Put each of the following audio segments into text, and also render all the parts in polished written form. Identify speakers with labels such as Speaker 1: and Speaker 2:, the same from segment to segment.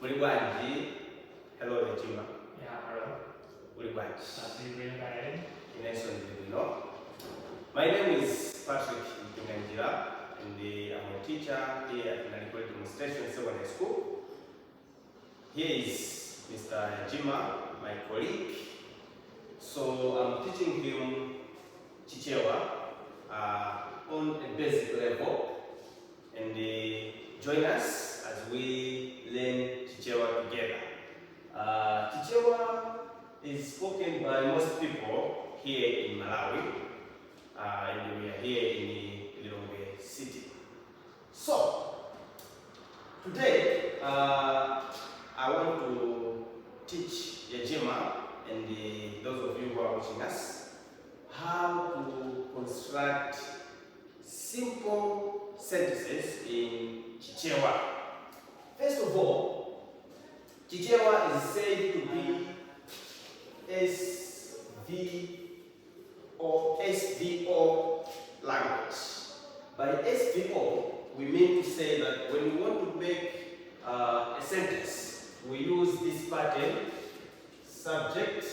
Speaker 1: Mulibwanji. Hello, Chichewa.
Speaker 2: Yeah, hello.
Speaker 1: Mulibwanji. My name is Patrick Nganjira, and I'm a teacher here at Nalikweli Demonstration Secondary School. Here is Mr. Jima, my colleague. So I'm teaching him Chichewa on a basic level, and join us as we learn Chichewa together. Chichewa is spoken by most people here in Malawi, and we are here in Lilongwe City. So today I want to teach Yajima and those of you who are watching us how to construct simple sentences in Chichewa. First of all, Chichewa is said to be SVO language. By SVO, we mean to say that when we want to make a sentence, we use this pattern: subject,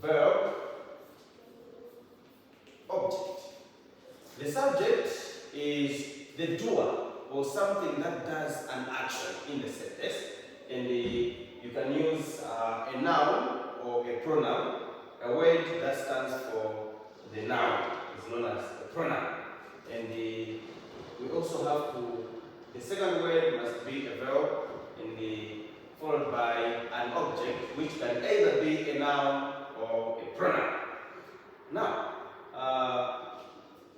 Speaker 1: verb, object. The subject is the doer or something that does an action in the sentence, and you can use a noun or a pronoun. A word that stands for the noun is known as a pronoun, and we also have the second word must be a verb, and followed by an object which can either be a noun or a pronoun. Now,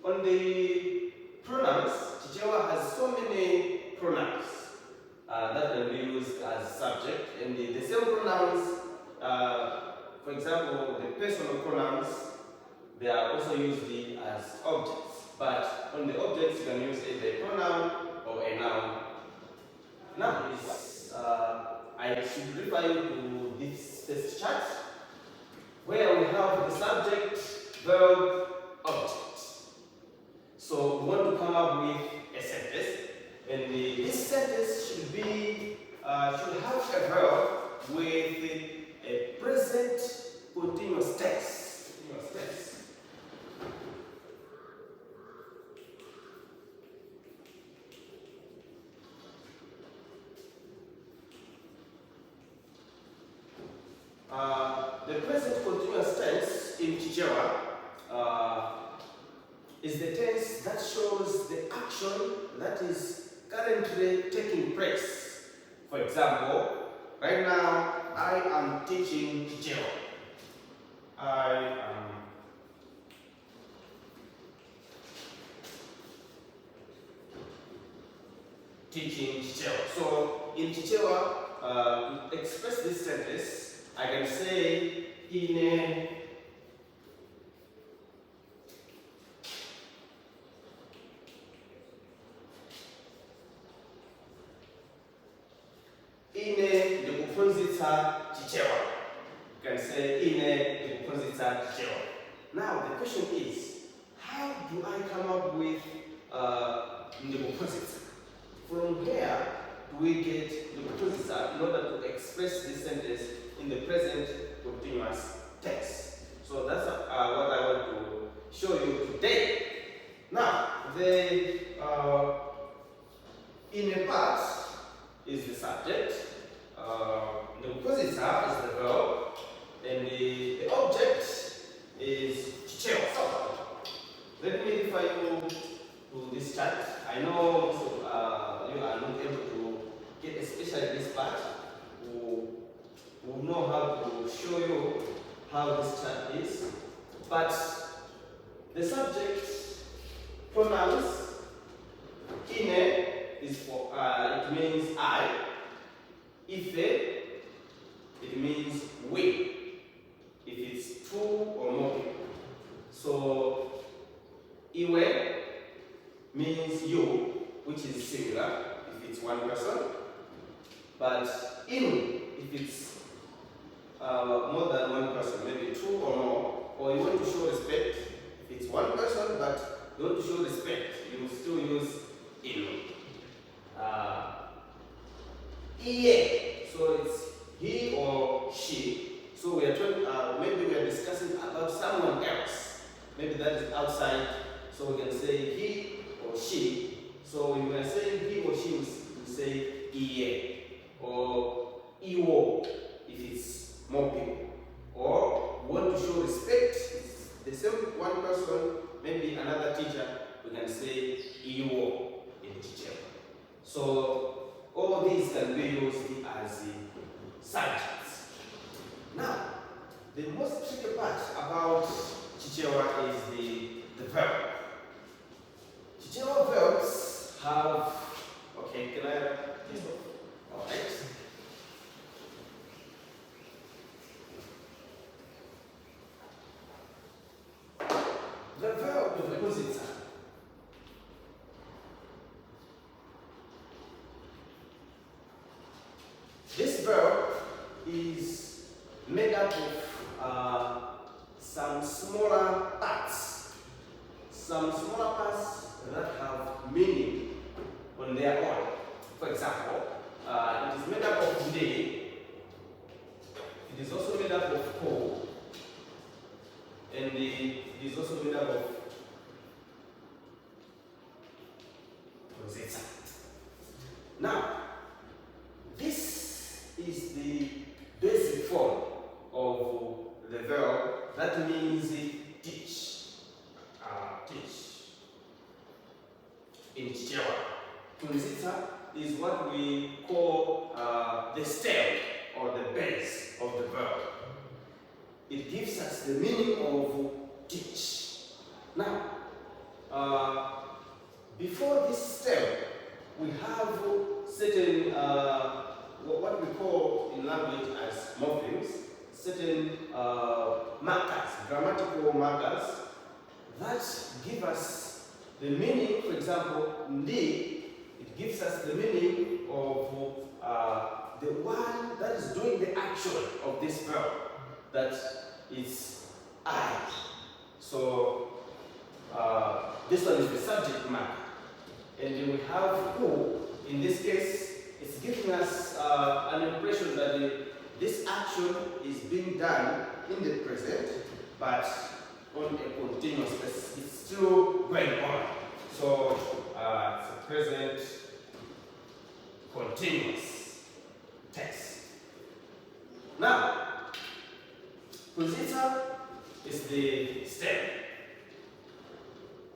Speaker 1: on the pronouns, Chichewa has so many pronouns that can be used as subject, and the same pronouns, for example, the personal pronouns, they are also used as objects. But on the objects, you can use either a pronoun or a noun. Now, I should refer you to this first chart, where we have the subject, verb, object. So we want to come up with a sentence, and this sentence should have a verb with a present continuous tense. The present continuous tense in Chichewa is the tense that shows the action that is currently taking place. For example, right now I am teaching Chichewa. I am teaching Chichewa. So in Chichewa, to express this sentence, I can say ine ndikuphunzitsa Chichewa. You can say ine ndikuphunzitsa Chichewa. Now the question is, how do I come up with ndikuphunzitsa? From where do we get ndikuphunzitsa in order to express this sentence in the present continuous tense? So that's what I want to show you today. Now, the inner part is the subject, the ndikuphunzitsa is the verb, and the object is Chichewa. So, let me refer you to this chart. I know most of you are not able to get, especially this part, who know how to show you how this chart is. But the subject pronouns, ine is for it means I. Ife, it means we, if it's two or more people. So iwe means you, which is singular if it's one person. But inu, if it's more than one person, maybe two or more, or you want to show respect, if it's one person but you want to show respect, you will still use inu. outside, so we can say he or she. So when we are saying he or she, we say iye or iwo if it's more people. Or we want to show respect, it's the same one person, maybe another teacher, we can say iwo in Chichewa. So all these can be used as subjects. Now, the most tricky part about Chichewa is the verb. Chichewa verbs have, okay, can I this one? All right. The verb of the positive. This verb is made up of some smaller parts that have meaning on their own. For example, it is made up of today, it is also made up of ko, and it is also made up of rosetta. Now, this is the basic form of the verb that means teach. Teach. In Chichewa, Kunzita is what we call the stem or the base of the verb. It gives us the meaning of teach. Now, before this stem, we have certain what we call in language as morphemes, certain markers, grammatical markers that give us the meaning. For example, ndi, it gives us the meaning of the one that is doing the action of this verb, that is I. So this one is the subject marker. And then we have who, in this case, it's giving us an impression that this action is being done in the present, but on a continuous basis. It's still going on. So it's a present continuous tense. Now, Kunzita is the stem.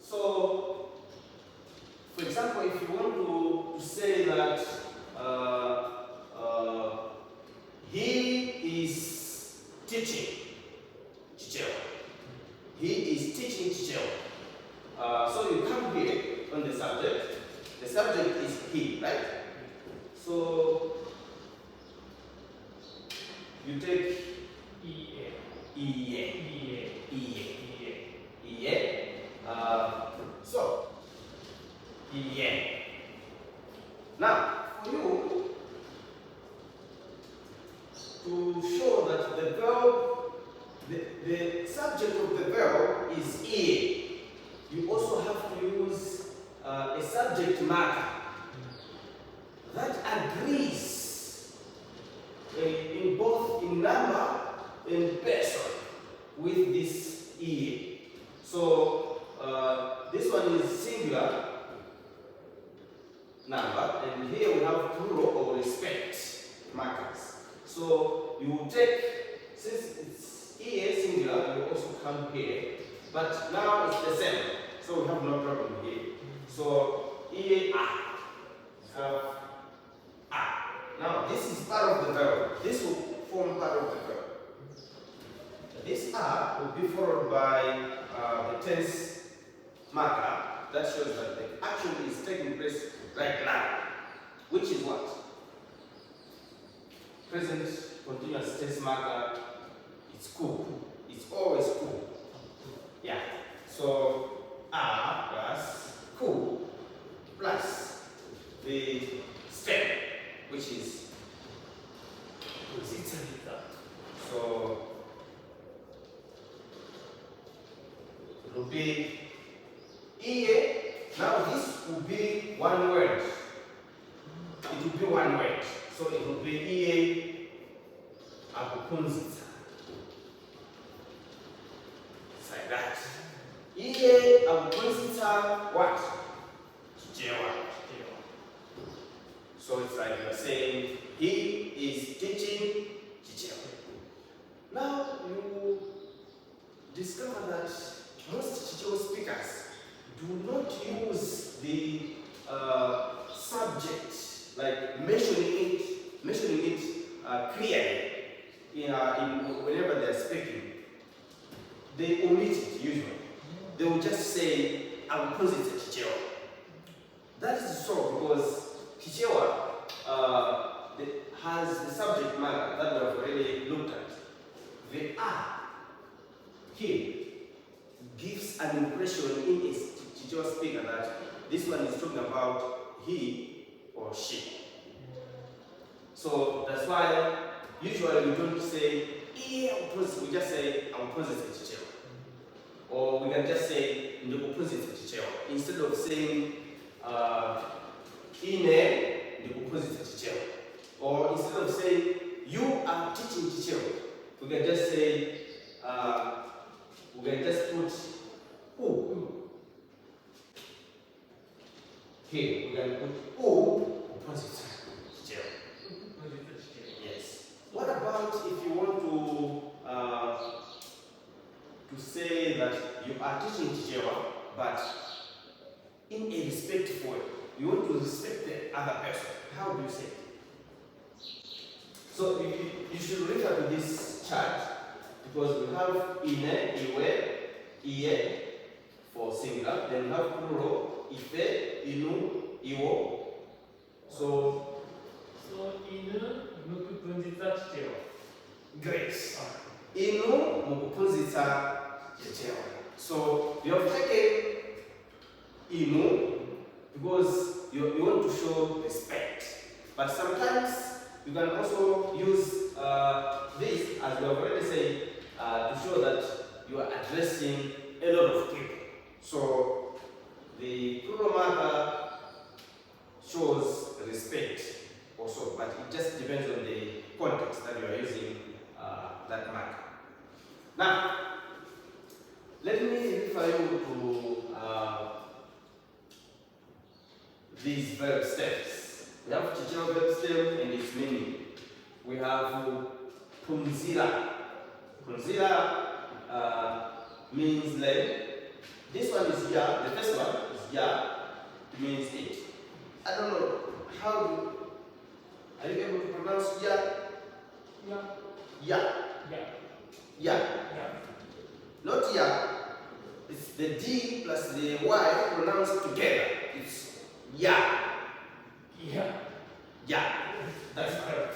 Speaker 1: So, for example, if you want to say that he is teaching Chichewa. He is teaching Chichewa. So you come here on the subject. The subject is he, right? So you take iye. So iye. Now, for you to show that the verb, the subject of the verb is iye, you also have to use a subject marker that agrees in both in number and person with this iye. So this one is singular number, and here we have plural or respect markers. So you will take, since it's iye singular, you also come here, but now it's the same, so we have no problem here. So iye a. Now this is part of the verb. This will form part of the verb. This a will be followed by the tense marker that shows that the action is taking place right now, which is what? Present continuous tense marker. It's cool. It's always cool. Yeah. So a plus cool plus the stem, which is so it will be iye. Now this will be one word. It will be one word. So it will be iye akupunzita. It's like that. Iye Iye akuphunzitsa what? Chichewa. So it's like you're saying he is teaching Chichewa. Now you discover that most Chichewa speakers do not use the subject, like mentioning it clearly whenever they're speaking. They omit it usually. They will just say, I will pose it to Chichewa. That is so because Chichewa has the subject matter that we have already looked at. The "a" here gives an impression in a Chichewa speaker that this one is talking about he or she. So that's why usually we don't say we just say I will pose it to Chichewa. Or we can just say Chichewa instead of saying ine Chichewa. Or instead of saying you are teaching Chichewa, we can just say we can just put who. Here we can put who opposite Chichewa. Yes. What about if you want to say that you are teaching Chichewa, but in a respectful way? You want to respect the other person. How do you say it? So you should refer to this chart because we have ine, iwe, iye for singular. Then we have plural, ife, inu, iwo. So
Speaker 2: inu mukupunzitsa Chichewa.
Speaker 1: Great. Inu mukupunzitsa Chichewa. So you have taken inu because you want to show respect. But sometimes you can also use this, as we have already said, to show that you are addressing a lot of people. So the plural marker shows respect also, but it just depends on the context that you are using that marker. Now, let me refer you to these verb stems. We have Chichewa verb stem and its meaning. We have punzila. Punzila means learn. This one is ya. The first one is ya. It means it. I don't know are you able to pronounce ya?
Speaker 2: Ya.
Speaker 1: Ya.
Speaker 2: Ya.
Speaker 1: Ya.
Speaker 2: Ya.
Speaker 1: Not ya. It's the D plus the Y pronounced together. It's ya.
Speaker 2: Yeah.
Speaker 1: Yeah. That's fine.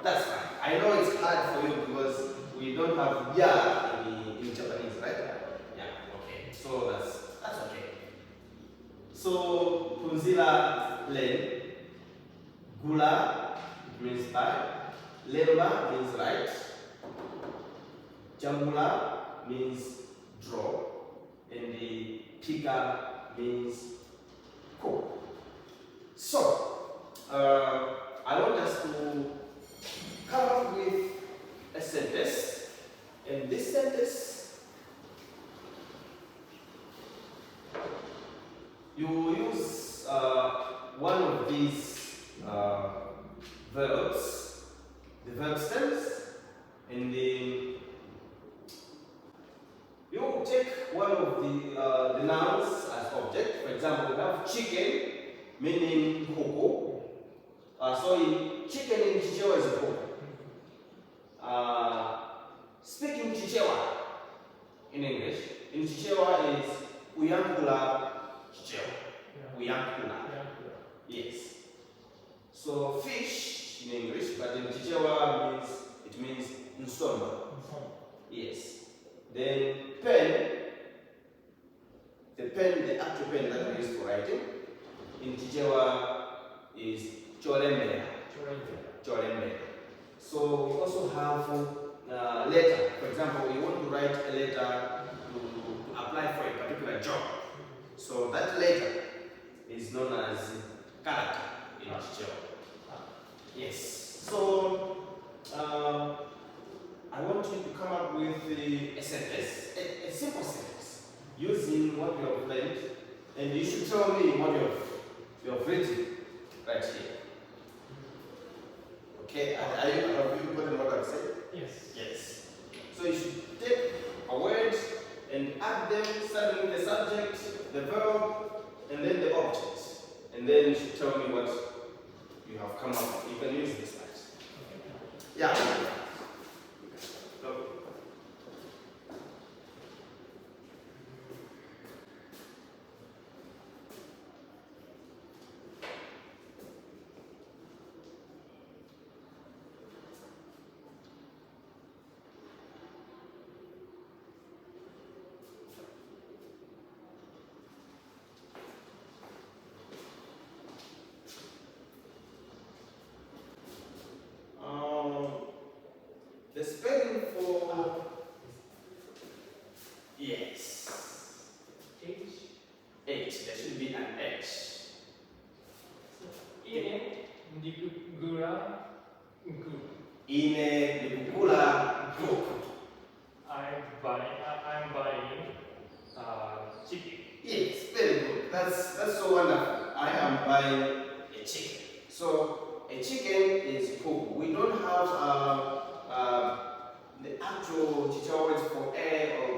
Speaker 1: That's fine. I know it's hard for you because we don't have ya in Japanese, right? Yeah. Okay. So that's okay. So punzila len, gula means by, lemba means right, jambula means draw, and the pika means cook. So, I want us to come up with a sentence, and this sentence, you use one of these verbs, the verb stems, and then you take one of the nouns as object. For example, we have chicken, meaning koko. So chicken in Chichewa is a koko. Speaking Chichewa in English, in Chichewa is uyankula Chichewa. Uyankula. Yes. So fish in English, but in Chichewa means nsoma. Yes. Then pen, the actual pen that we use for writing, in Chichewa is cholembe. So we also have letter. For example, we want to write a letter to apply for a particular job. So that letter is known as character in Chichewa. Yes. So I want you to come up with a sentence, a simple sentence, using written what you have learned, and you should tell me what you have written right here. Okay, have you gotten what I've said?
Speaker 2: Yes.
Speaker 1: Yes. So you should take a word and add them, starting with the subject, the verb, and then the object. And then you should tell me what you have come up with. You can use this slide. Yeah. Look. The spelling for yes.
Speaker 2: H.
Speaker 1: H. There should be an H.
Speaker 2: Ine. Nigura. Nku.
Speaker 1: Ine Nikukula Cook.
Speaker 2: I'm buying chicken.
Speaker 1: Yes, very good. That's so wonderful. I am buying a chicken. So a chicken is cooked. We don't have the actual Chichewa words for air or